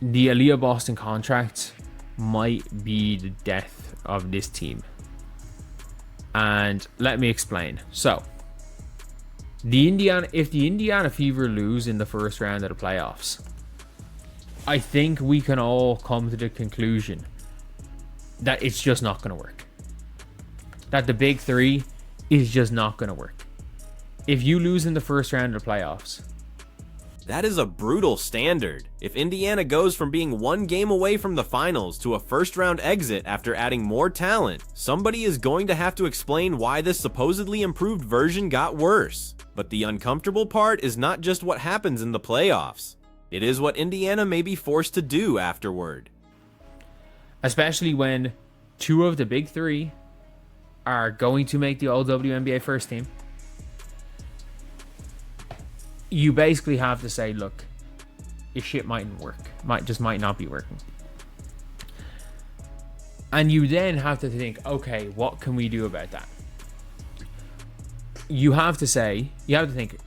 the Aaliyah Boston contract might be the death of this team. And let me explain. So, if the Indiana Fever lose in the first round of the playoffs, I think we can all come to the conclusion that it's just not going to work. That the big three is just not going to work. If you lose in the first round of the playoffs, that is a brutal standard. If Indiana goes from being one game away from the finals to a first-round exit after adding more talent, somebody is going to have to explain why this supposedly improved version got worse. But the uncomfortable part is not just what happens in the playoffs. It is what Indiana may be forced to do afterward. Especially when two of the big three are going to make the all WNBA first team. You basically have to say, look, this shit mightn't work. Might not be working. And you then have to think, okay, what can we do about that? You have to think,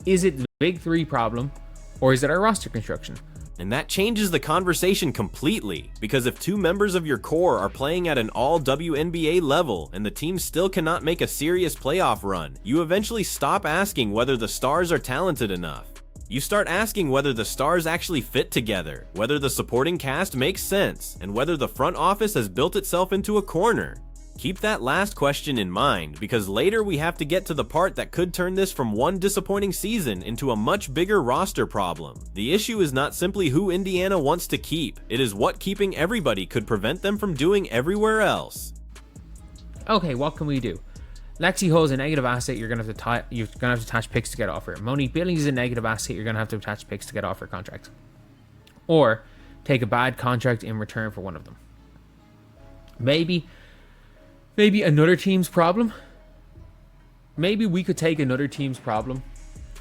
is it the big three problem or is it our roster construction? And that changes the conversation completely, because if two members of your core are playing at an all WNBA level and the team still cannot make a serious playoff run, you eventually stop asking whether the stars are talented enough. You start asking whether the stars actually fit together, whether the supporting cast makes sense, and whether the front office has built itself into a corner. Keep that last question in mind, because later we have to get to the part that could turn this from one disappointing season into a much bigger roster problem. The issue is not simply who Indiana wants to keep, it is what keeping everybody could prevent them from doing everywhere else. Okay, what can we do? Lexi Hull is a negative asset. You're gonna have to attach picks to get off her. Monique Billings is a negative asset. You're gonna have to attach picks to get off her contract, or take a bad contract in return for one of them. Maybe another team's problem. Maybe we could take another team's problem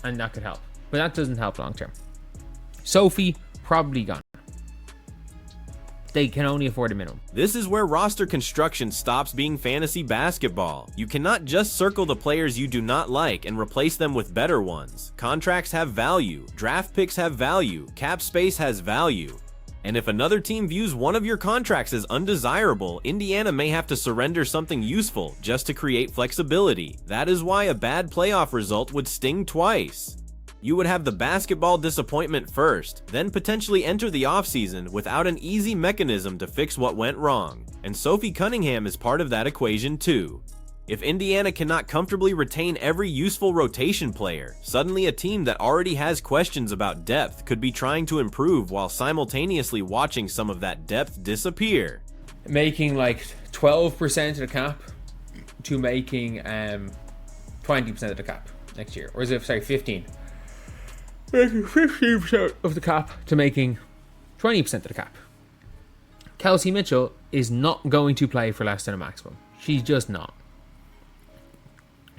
and that could help. But that doesn't help long term. Sophie, probably gone. They can only afford a minimum. This is where roster construction stops being fantasy basketball. You cannot just circle the players you do not like and replace them with better ones. Contracts have value, draft picks have value, cap space has value. And if another team views one of your contracts as undesirable, Indiana may have to surrender something useful just to create flexibility. That is why a bad playoff result would sting twice. You would have the basketball disappointment first, then potentially enter the offseason without an easy mechanism to fix what went wrong. And Sophie Cunningham is part of that equation too. If Indiana cannot comfortably retain every useful rotation player, suddenly a team that already has questions about depth could be trying to improve while simultaneously watching some of that depth disappear. Making like 12% of the cap to making 20% of the cap next year. Or is it, sorry, 15? Making 15% of the cap to making 20% of the cap. Kelsey Mitchell is not going to play for less than a maximum. She's just not.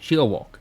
She'll walk.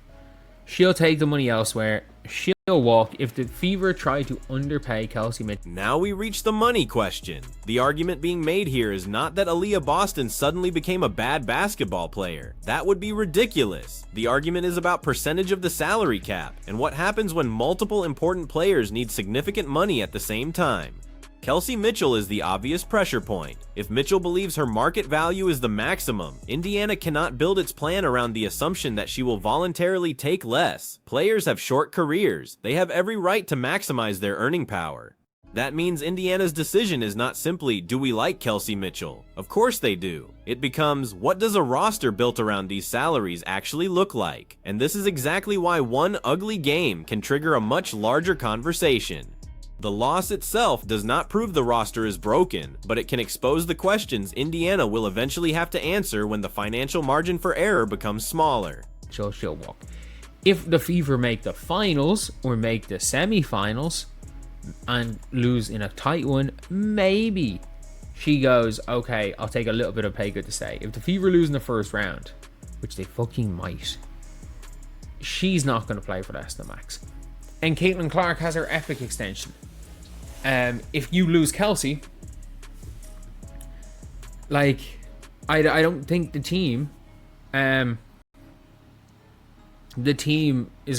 She'll take the money elsewhere. She'll walk if the Fever try to underpay Kelsey Mitchell. Now we reach the money question. The argument being made here is not that Aaliyah Boston suddenly became a bad basketball player. That would be ridiculous. The argument is about percentage of the salary cap and what happens when multiple important players need significant money at the same time. Kelsey Mitchell is the obvious pressure point. If Mitchell believes her market value is the maximum, Indiana cannot build its plan around the assumption that she will voluntarily take less. Players have short careers. They have every right to maximize their earning power. That means Indiana's decision is not simply, do we like Kelsey Mitchell? Of course they do. It becomes, what does a roster built around these salaries actually look like? And this is exactly why one ugly game can trigger a much larger conversation. The loss itself does not prove the roster is broken, but it can expose the questions Indiana will eventually have to answer when the financial margin for error becomes smaller. She'll walk. If the Fever make the finals or make the semifinals and lose in a tight one, maybe she goes, okay, I'll take a little bit of pay cut to stay. If the Fever lose in the first round, which they fucking might, she's not going to play for less than max. And Caitlin Clark has her epic extension. If you lose Kelsey, like, I don't think the team is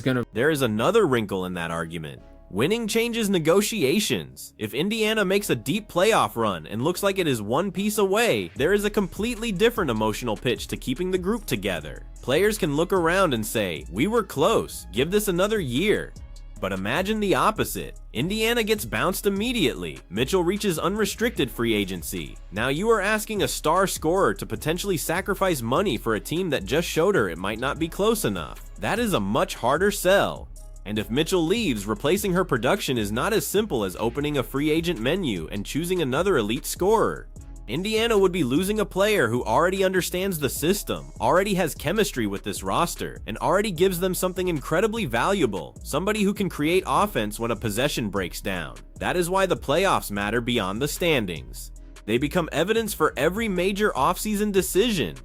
gonna. There is another wrinkle in that argument. Winning changes negotiations. If Indiana makes a deep playoff run and looks like it is one piece away, there is a completely different emotional pitch to keeping the group together. Players can look around and say, "We were close, give this another year." But imagine the opposite. Indiana gets bounced immediately. Mitchell reaches unrestricted free agency. Now you are asking a star scorer to potentially sacrifice money for a team that just showed her it might not be close enough. That is a much harder sell. And if Mitchell leaves, replacing her production is not as simple as opening a free agent menu and choosing another elite scorer. Indiana would be losing a player who already understands the system, already has chemistry with this roster, and already gives them something incredibly valuable, somebody who can create offense when a possession breaks down. That is why the playoffs matter beyond the standings. They become evidence for every major offseason decision.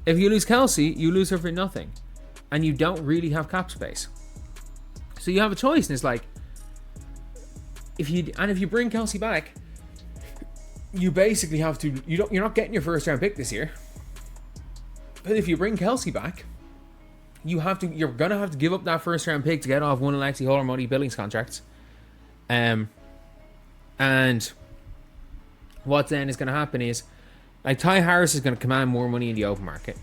If you lose Kelsey, you lose her for nothing, and you don't really have cap space. So you have a choice, and it's like, if you bring Kelsey back, you basically have to. You're not getting your first round pick this year. But if you bring Kelsey back, you're gonna have to give up that first round pick to get off one of Lexi Hall or Moni Billings contracts. And what then is gonna happen is, like, Ty Harris is gonna command more money in the open market.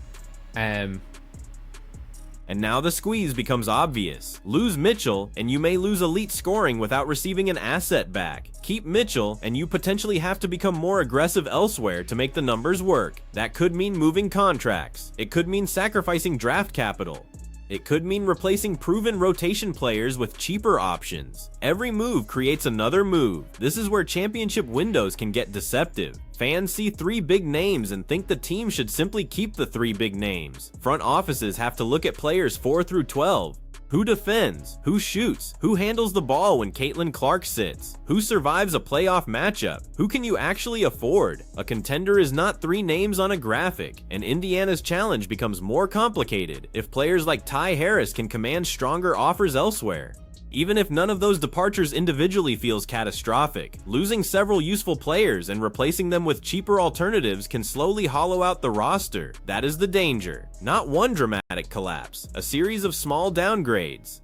And now the squeeze becomes obvious. Lose Mitchell, and you may lose elite scoring without receiving an asset back. Keep Mitchell, and you potentially have to become more aggressive elsewhere to make the numbers work. That could mean moving contracts. It could mean sacrificing draft capital. It could mean replacing proven rotation players with cheaper options. Every move creates another move. This is where championship windows can get deceptive. Fans see 3 big names and think the team should simply keep the 3 big names. Front offices have to look at players 4 through 12. Who defends? Who shoots? Who handles the ball when Caitlin Clark sits? Who survives a playoff matchup? Who can you actually afford? A contender is not 3 names on a graphic, and Indiana's challenge becomes more complicated if players like Ty Harris can command stronger offers elsewhere. Even if none of those departures individually feels catastrophic, losing several useful players and replacing them with cheaper alternatives can slowly hollow out the roster. That is the danger. Not one dramatic collapse, a series of small downgrades.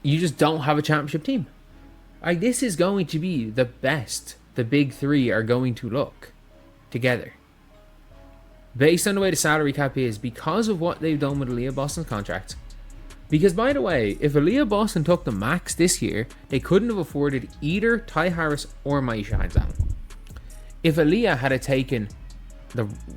You just don't have a championship team. Like, this is going to be the best the big 3 are going to look together. Based on the way the salary cap is, because of what they've done with Aaliyah Boston's contract. Because, by the way, if Aaliyah Boston took the max this year, they couldn't have afforded either Ty Harris or Maisha Hansam. If Aaliyah had taken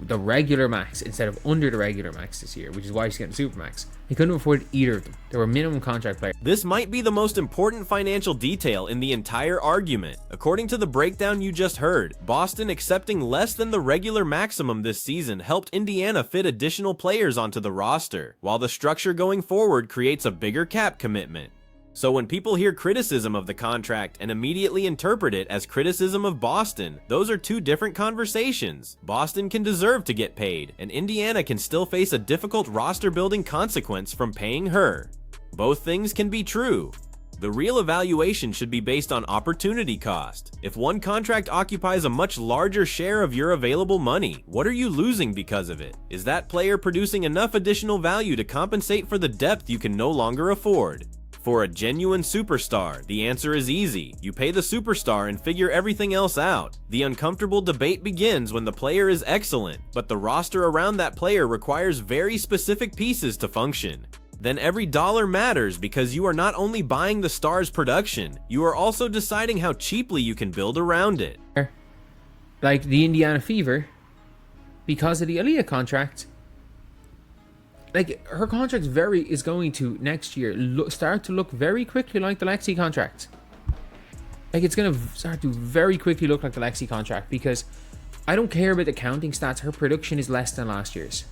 the regular max instead of under the regular max this year, which is why she's getting super max, they couldn't have afforded either of them. They were minimum contract players. This might be the most important financial detail in the entire argument. According to the breakdown you just heard, Boston accepting less than the regular maximum this season helped Indiana fit additional players onto the roster, while the structure going forward creates a bigger cap commitment. So when people hear criticism of the contract and immediately interpret it as criticism of Boston, those are 2 different conversations. Boston can deserve to get paid, and Indiana can still face a difficult roster-building consequence from paying her. Both things can be true. The real evaluation should be based on opportunity cost. If one contract occupies a much larger share of your available money, what are you losing because of it? Is that player producing enough additional value to compensate for the depth you can no longer afford? For a genuine superstar, the answer is easy. You pay the superstar and figure everything else out. The uncomfortable debate begins when the player is excellent, but the roster around that player requires very specific pieces to function. Then every dollar matters because you are not only buying the star's production, you are also deciding how cheaply you can build around it. Like the Indiana Fever, because of the Aaliyah contract, like, her contract is going to next year start to look very quickly like the Lexi contract. Like, it's going to start to very quickly look like the Lexi contract, because I don't care about the counting stats. Her production is less than last year's,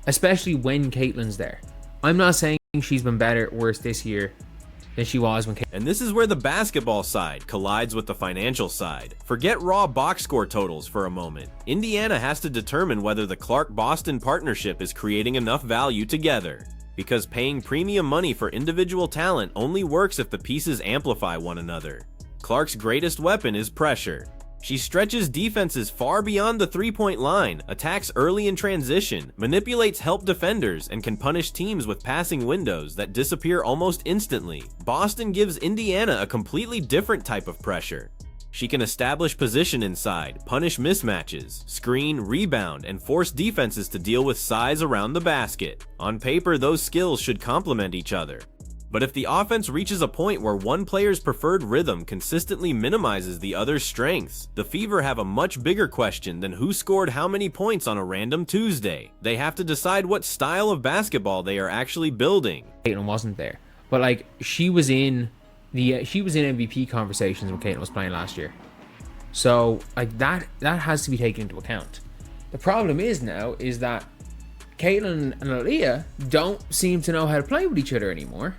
especially when Caitlin's there. I'm not saying she's been better or worse this year than she was when And this is where the basketball side collides with the financial side. Forget raw box score totals for a moment. Indiana has to determine whether the Clark-Boston partnership is creating enough value together. Because paying premium money for individual talent only works if the pieces amplify one another. Clark's greatest weapon is pressure. She stretches defenses far beyond the three-point line, attacks early in transition, manipulates help defenders, and can punish teams with passing windows that disappear almost instantly. Boston gives Indiana a completely different type of pressure. She can establish position inside, punish mismatches, screen, rebound, and force defenses to deal with size around the basket. On paper, those skills should complement each other. But if the offense reaches a point where one player's preferred rhythm consistently minimizes the other's strengths, the Fever have a much bigger question than who scored how many points on a random Tuesday. They have to decide what style of basketball they are actually building. Caitlin wasn't there, but like she was in MVP conversations when Caitlin was playing last year. So like that has to be taken into account. The problem is now is that Caitlin and Aaliyah don't seem to know how to play with each other anymore.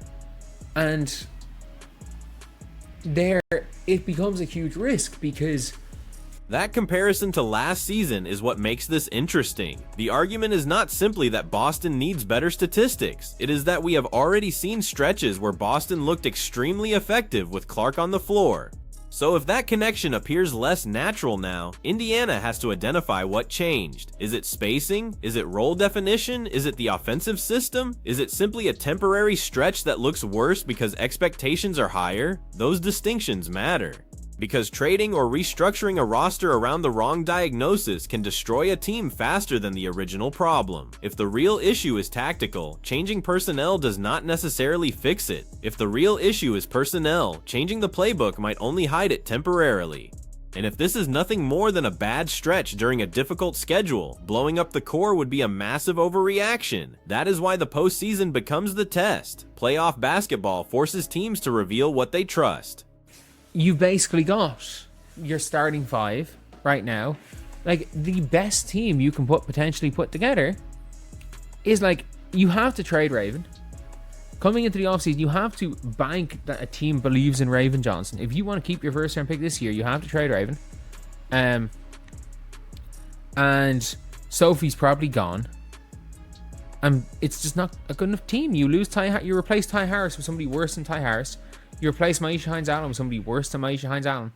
And it becomes a huge risk because that comparison to last season is what makes this interesting. The argument is not simply that Boston needs better statistics. It is that we have already seen stretches where Boston looked extremely effective with Clark on the floor. So if that connection appears less natural now, Indiana has to identify what changed. Is it spacing? Is it role definition? Is it the offensive system? Is it simply a temporary stretch that looks worse because expectations are higher? Those distinctions matter. Because trading or restructuring a roster around the wrong diagnosis can destroy a team faster than the original problem. If the real issue is tactical, changing personnel does not necessarily fix it. If the real issue is personnel, changing the playbook might only hide it temporarily. And if this is nothing more than a bad stretch during a difficult schedule, blowing up the core would be a massive overreaction. That is why the postseason becomes the test. Playoff basketball forces teams to reveal what they trust. You've basically got your starting five right now. Like, the best team you can potentially put together is like, you have to trade Raven. Coming into the offseason, you have to bank that a team believes in Raven Johnson. If you want to keep your first round pick this year, you have to trade Raven. And Sophie's probably gone. It's just not a good enough team. You replace Ty Harris with somebody worse than Ty Harris. You replace Maisha Hines-Allen with somebody worse than Maisha Hines-Allen.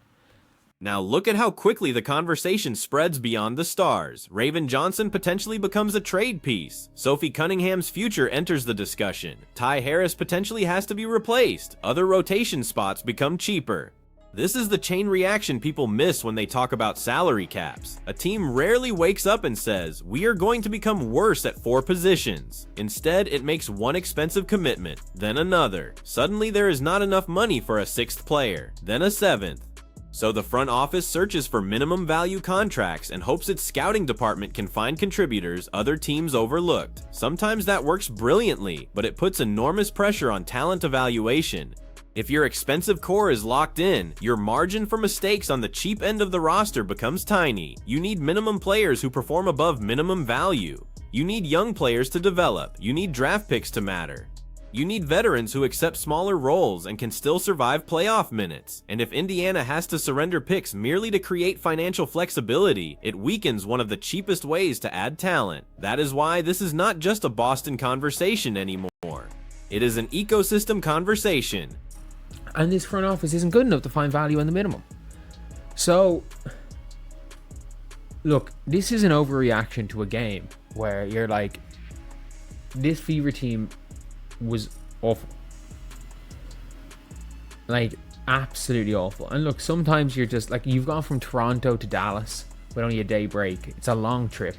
Now look at how quickly the conversation spreads beyond the stars. Raven Johnson potentially becomes a trade piece. Sophie Cunningham's future enters the discussion. Ty Harris potentially has to be replaced. Other rotation spots become cheaper. This is the chain reaction people miss when they talk about salary caps. A team rarely wakes up and says, we are going to become worse at 4 positions. Instead, it makes one expensive commitment, then another. Suddenly there is not enough money for a 6th player, then a 7th. So the front office searches for minimum value contracts and hopes its scouting department can find contributors other teams overlooked. Sometimes that works brilliantly, but it puts enormous pressure on talent evaluation. If your expensive core is locked in, your margin for mistakes on the cheap end of the roster becomes tiny. You need minimum players who perform above minimum value. You need young players to develop. You need draft picks to matter. You need veterans who accept smaller roles and can still survive playoff minutes. And if Indiana has to surrender picks merely to create financial flexibility, it weakens one of the cheapest ways to add talent. That is why this is not just a Boston conversation anymore. It is an ecosystem conversation. And this front office isn't good enough to find value in the minimum. So, look, this is an overreaction to a game where you're like, this Fever team was awful. Like, absolutely awful. And look, sometimes you're just like, you've gone from Toronto to Dallas with only a day break. It's a long trip.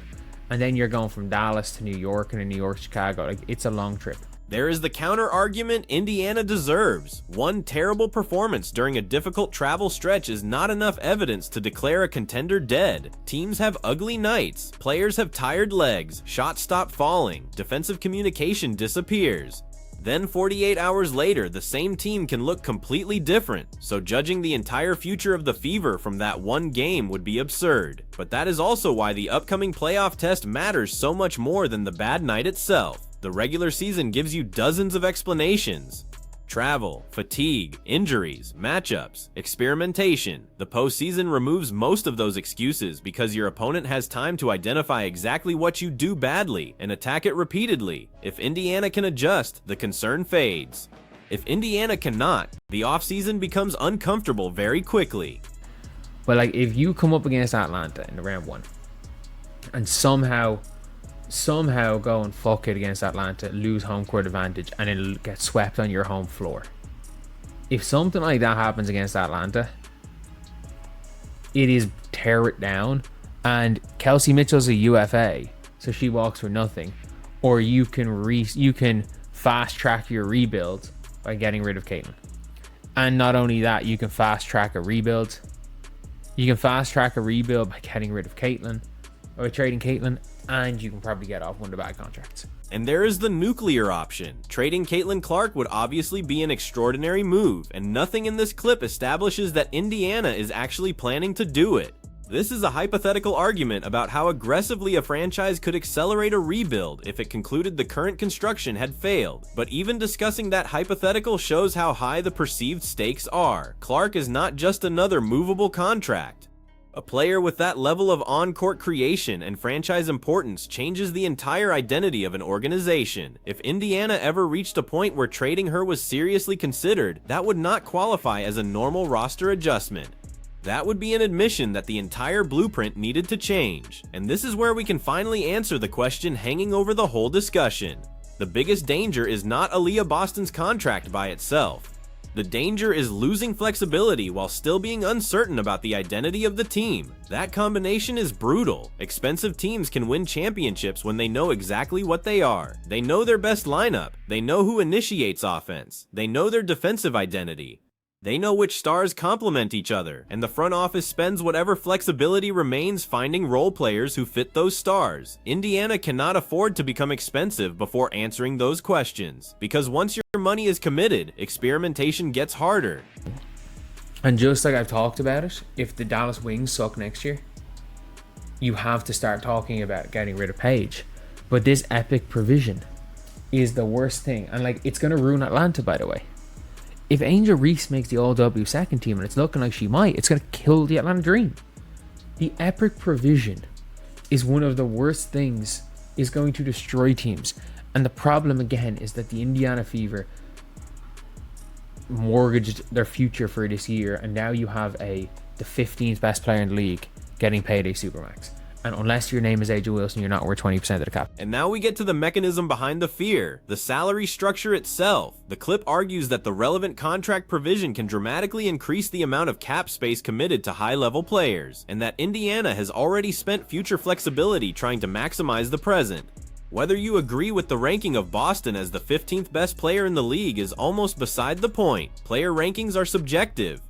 And then you're going from Dallas to New York and then New York to Chicago. Like, it's a long trip. There is the counter argument Indiana deserves. One terrible performance during a difficult travel stretch is not enough evidence to declare a contender dead. Teams have ugly nights, players have tired legs, shots stop falling, defensive communication disappears. Then 48 hours later, the same team can look completely different, so judging the entire future of the Fever from that one game would be absurd. But that is also why the upcoming playoff test matters so much more than the bad night itself. The regular season gives you dozens of explanations. Travel, fatigue, injuries, matchups, experimentation. The postseason removes most of those excuses because your opponent has time to identify exactly what you do badly and attack it repeatedly. If Indiana can adjust, the concern fades. If Indiana cannot, the offseason becomes uncomfortable very quickly. But like, if you come up against Atlanta in the round 1 and somehow go and fuck it against Atlanta, lose home court advantage, and then get swept on your home floor. If something like that happens against Atlanta, it is tear it down. And Kelsey Mitchell's a UFA, so she walks for nothing. Or you can fast track your rebuild by getting rid of Caitlin. And not only that, you can fast track a rebuild. You can fast track a rebuild by getting rid of Caitlin or trading Caitlin, and you can probably get off one of the bad contracts. And there is the nuclear option. Trading Caitlin Clark would obviously be an extraordinary move, and nothing in this clip establishes that Indiana is actually planning to do it. This is a hypothetical argument about how aggressively a franchise could accelerate a rebuild if it concluded the current construction had failed, but even discussing that hypothetical shows how high the perceived stakes are. Clark is not just another movable contract. A player with that level of on-court creation and franchise importance changes the entire identity of an organization. If Indiana ever reached a point where trading her was seriously considered, that would not qualify as a normal roster adjustment. That would be an admission that the entire blueprint needed to change, and this is where we can finally answer the question hanging over the whole discussion. The biggest danger is not Aaliyah Boston's contract by itself. The danger is losing flexibility while still being uncertain about the identity of the team. That combination is brutal. Expensive teams can win championships when they know exactly what they are. They know their best lineup. They know who initiates offense. They know their defensive identity. They know which stars complement each other, and the front office spends whatever flexibility remains finding role players who fit those stars. Indiana cannot afford to become expensive before answering those questions, because once your money is committed, experimentation gets harder. And just like I've talked about it, if the Dallas Wings suck next year, you have to start talking about getting rid of Paige. But this epic provision is the worst thing, and like, it's going to ruin Atlanta, by the way. If Angel Reese makes the All-W second team, and it's looking like she might, it's going to kill the Atlanta Dream. The epic provision is one of the worst things, is going to destroy teams. And the problem again is that the Indiana Fever mortgaged their future for this year, and now you have the 15th best player in the league getting paid a Supermax. And unless your name is AJ Wilson, you're not worth 20% of the cap. And now we get to the mechanism behind the fear, the salary structure itself. The clip argues that the relevant contract provision can dramatically increase the amount of cap space committed to high-level players, and that Indiana has already spent future flexibility trying to maximize the present. Whether you agree with the ranking of Boston as the 15th best player in the league is almost beside the point. Player rankings are subjective.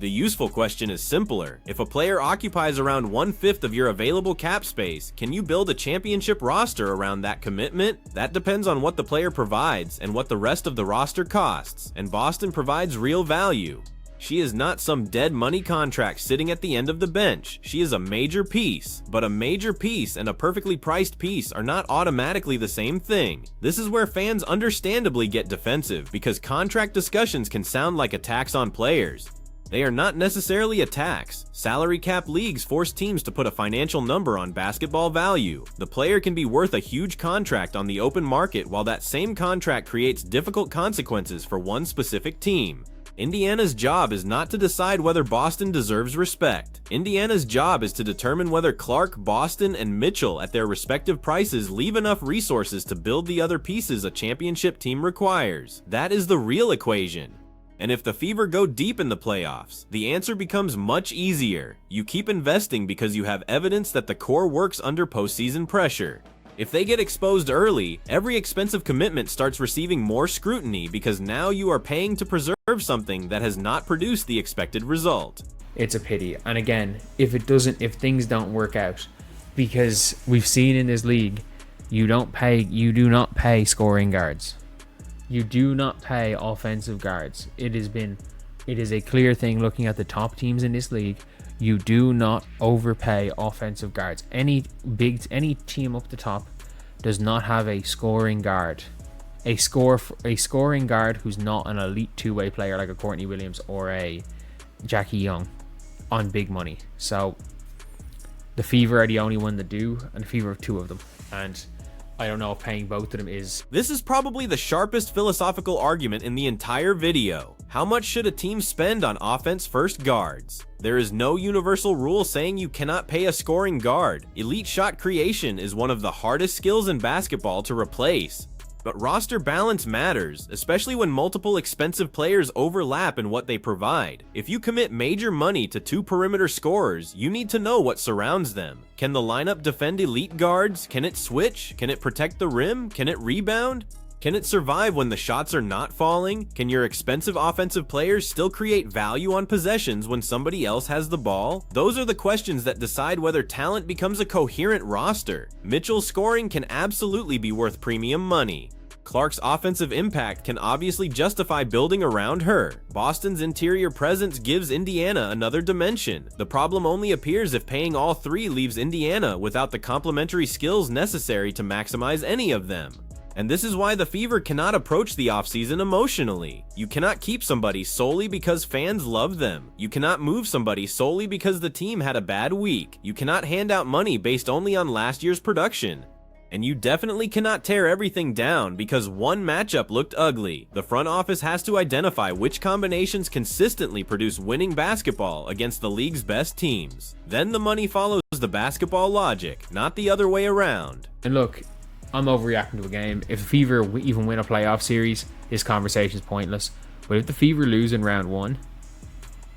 The useful question is simpler. If a player occupies around 1/5 of your available cap space, can you build a championship roster around that commitment? That depends on what the player provides and what the rest of the roster costs, and Boston provides real value. She is not some dead money contract sitting at the end of the bench. She is a major piece, but a major piece and a perfectly priced piece are not automatically the same thing. This is where fans understandably get defensive, because contract discussions can sound like attacks on players. They are not necessarily attacks. Salary cap leagues force teams to put a financial number on basketball value. The player can be worth a huge contract on the open market, while that same contract creates difficult consequences for one specific team. Indiana's job is not to decide whether Boston deserves respect. Indiana's job is to determine whether Clark, Boston, and Mitchell at their respective prices leave enough resources to build the other pieces a championship team requires. That is the real equation. And if the Fever go deep in the playoffs, the answer becomes much easier. You keep investing because you have evidence that the core works under postseason pressure. If they get exposed early, every expensive commitment starts receiving more scrutiny because now you are paying to preserve something that has not produced the expected result. It's a pity. And again, if things don't work out, because we've seen in this league, you do not pay scoring guards. You do not pay offensive guards. It is a clear thing looking at the top teams in this league. You do not overpay offensive guards. Any team up the top does not have a scoring guard. A scoring guard who's not an elite two-way player like a Courtney Williams or a Jackie Young on big money. So the Fever are the only one that do, and the Fever have two of them. And I don't know if paying both of them is... This is probably the sharpest philosophical argument in the entire video. How much should a team spend on offense-first guards? There is no universal rule saying you cannot pay a scoring guard. Elite shot creation is one of the hardest skills in basketball to replace. But roster balance matters, especially when multiple expensive players overlap in what they provide. If you commit major money to 2 perimeter scorers, you need to know what surrounds them. Can the lineup defend elite guards? Can it switch? Can it protect the rim? Can it rebound? Can it survive when the shots are not falling? Can your expensive offensive players still create value on possessions when somebody else has the ball? Those are the questions that decide whether talent becomes a coherent roster. Mitchell's scoring can absolutely be worth premium money. Clark's offensive impact can obviously justify building around her. Boston's interior presence gives Indiana another dimension. The problem only appears if paying all 3 leaves Indiana without the complementary skills necessary to maximize any of them. And this is why the Fever cannot approach the offseason emotionally. You cannot keep somebody solely because fans love them. You cannot move somebody solely because the team had a bad week. You cannot hand out money based only on last year's production. And you definitely cannot tear everything down because one matchup looked ugly. The front office has to identify which combinations consistently produce winning basketball against the league's best teams. Then the money follows the basketball logic, not the other way around. And look, I'm overreacting to a game. If the Fever even win a playoff series, this conversation is pointless. But if the Fever lose in round 1,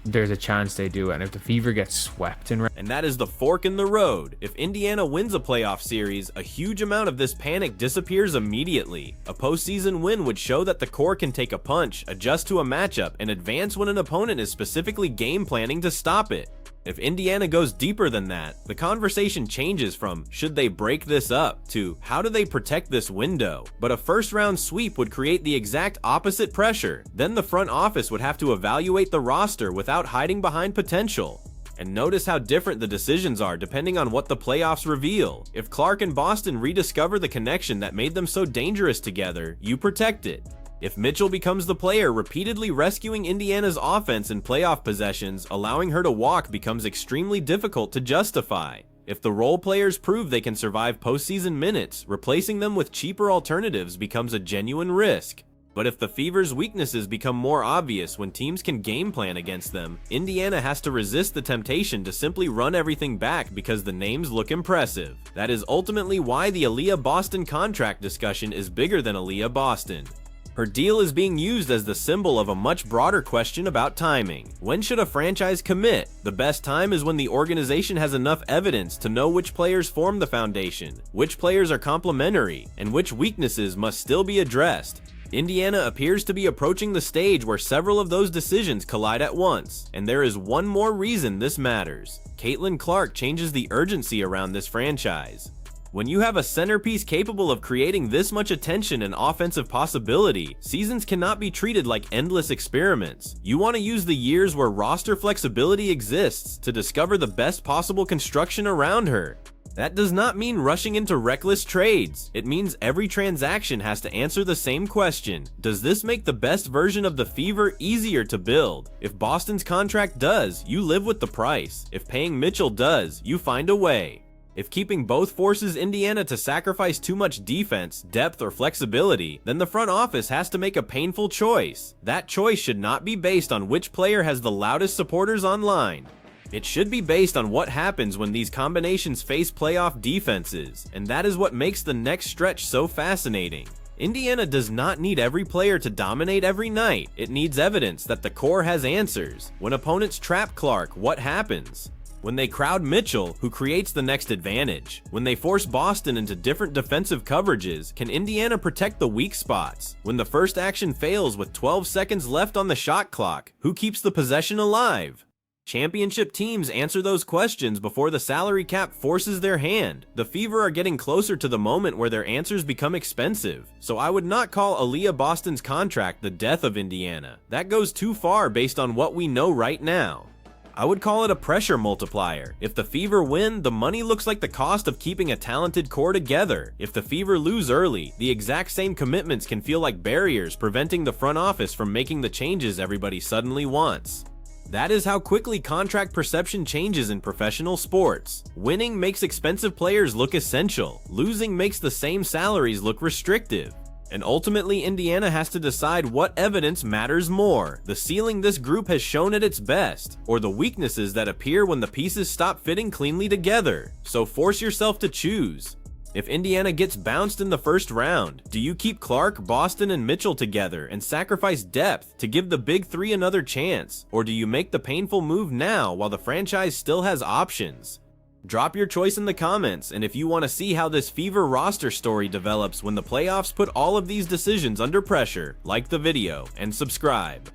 there's a chance they do it. And if the Fever gets swept in round... And that is the fork in the road. If Indiana wins a playoff series, a huge amount of this panic disappears immediately. A postseason win would show that the core can take a punch, adjust to a matchup, and advance when an opponent is specifically game planning to stop it. If Indiana goes deeper than that, the conversation changes from should they break this up to how do they protect this window? But a first round sweep would create the exact opposite pressure. Then the front office would have to evaluate the roster without hiding behind potential. And notice how different the decisions are depending on what the playoffs reveal. If Clark and Boston rediscover the connection that made them so dangerous together, you protect it. If Mitchell becomes the player repeatedly rescuing Indiana's offense in playoff possessions, allowing her to walk becomes extremely difficult to justify. If the role players prove they can survive postseason minutes, replacing them with cheaper alternatives becomes a genuine risk. But if the Fever's weaknesses become more obvious when teams can game plan against them, Indiana has to resist the temptation to simply run everything back because the names look impressive. That is ultimately why the Aaliyah Boston contract discussion is bigger than Aaliyah Boston. Her deal is being used as the symbol of a much broader question about timing. When should a franchise commit? The best time is when the organization has enough evidence to know which players form the foundation, which players are complementary, and which weaknesses must still be addressed. Indiana appears to be approaching the stage where several of those decisions collide at once, and there is one more reason this matters. Caitlin Clark changes the urgency around this franchise. When you have a centerpiece capable of creating this much attention and offensive possibility, seasons cannot be treated like endless experiments. You want to use the years where roster flexibility exists to discover the best possible construction around her. That does not mean rushing into reckless trades. It means every transaction has to answer the same question. Does this make the best version of the Fever easier to build? If Boston's contract does, you live with the price. If paying Mitchell does, you find a way. If keeping both forces Indiana to sacrifice too much defense, depth, or flexibility, then the front office has to make a painful choice. That choice should not be based on which player has the loudest supporters online. It should be based on what happens when these combinations face playoff defenses, and that is what makes the next stretch so fascinating. Indiana does not need every player to dominate every night. It needs evidence that the core has answers. When opponents trap Clark, what happens? When they crowd Mitchell, who creates the next advantage? When they force Boston into different defensive coverages, can Indiana protect the weak spots? When the first action fails with 12 seconds left on the shot clock, who keeps the possession alive? Championship teams answer those questions before the salary cap forces their hand. The Fever are getting closer to the moment where their answers become expensive, so I would not call Aaliyah Boston's contract the death of Indiana. That goes too far based on what we know right now. I would call it a pressure multiplier. If the Fever win, the money looks like the cost of keeping a talented core together. If the Fever lose early, the exact same commitments can feel like barriers preventing the front office from making the changes everybody suddenly wants. That is how quickly contract perception changes in professional sports. Winning makes expensive players look essential. Losing makes the same salaries look restrictive. And ultimately, Indiana has to decide what evidence matters more, the ceiling this group has shown at its best, or the weaknesses that appear when the pieces stop fitting cleanly together. So force yourself to choose. If Indiana gets bounced in the first round, do you keep Clark, Boston, and Mitchell together and sacrifice depth to give the big three another chance? Or do you make the painful move now while the franchise still has options? Drop your choice in the comments, and if you want to see how this Fever roster story develops when the playoffs put all of these decisions under pressure, like the video and subscribe.